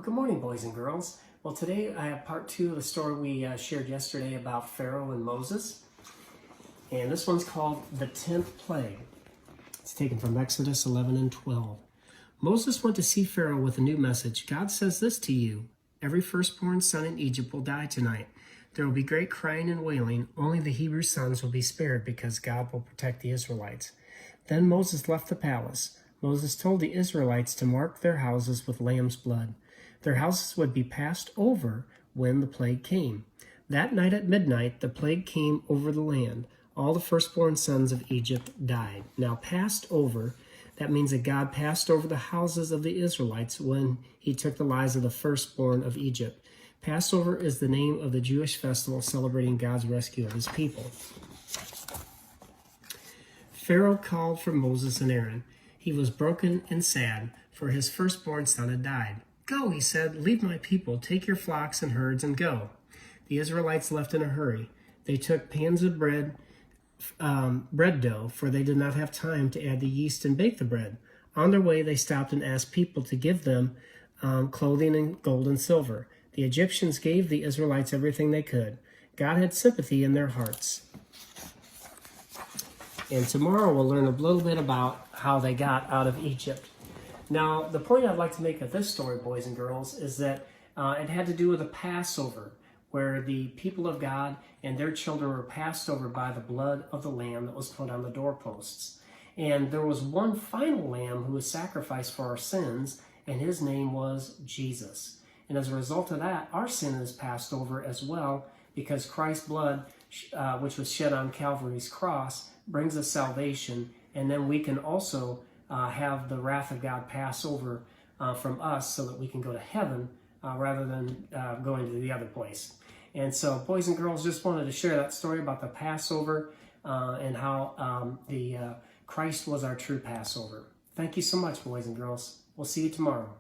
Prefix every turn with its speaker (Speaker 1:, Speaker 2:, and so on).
Speaker 1: Well, good morning, boys and girls. Well, today I have part 2 of the story we shared yesterday about Pharaoh and Moses. And this one's called The 10th Plague. It's taken from Exodus 11 and 12. Moses went to see Pharaoh with a new message. God says this to you: every firstborn son in Egypt will die tonight. There will be great crying and wailing. Only the Hebrew sons will be spared because God will protect the Israelites. Then Moses left the palace. Moses told the Israelites to mark their houses with lamb's blood. Their houses would be passed over when the plague came. That night at midnight, the plague came over the land. All the firstborn sons of Egypt died. Now, passed over, that means that God passed over the houses of the Israelites when he took the lives of the firstborn of Egypt. Passover is the name of the Jewish festival celebrating God's rescue of his people. Pharaoh called for Moses and Aaron. He was broken and sad, for his firstborn son had died. Go, he said, leave my people, take your flocks and herds and go. The Israelites left in a hurry. They took pans of bread dough, for they did not have time to add the yeast and bake the bread. On their way, they stopped and asked people to give them clothing and gold and silver. The Egyptians gave the Israelites everything they could. God had sympathy in their hearts. And tomorrow we'll learn a little bit about how they got out of Egypt. Now, the point I'd like to make of this story, boys and girls, is that it had to do with the Passover, where the people of God and their children were passed over by the blood of the lamb that was put on the doorposts. And there was one final lamb who was sacrificed for our sins, and his name was Jesus. And as a result of that, our sin is passed over as well, because Christ's blood, which was shed on Calvary's cross, brings us salvation, and then we can also have the wrath of God pass over from us so that we can go to heaven rather than going to the other place. And so, boys and girls, just wanted to share that story about the Passover and how Christ was our true Passover. Thank you so much, boys and girls. We'll see you tomorrow.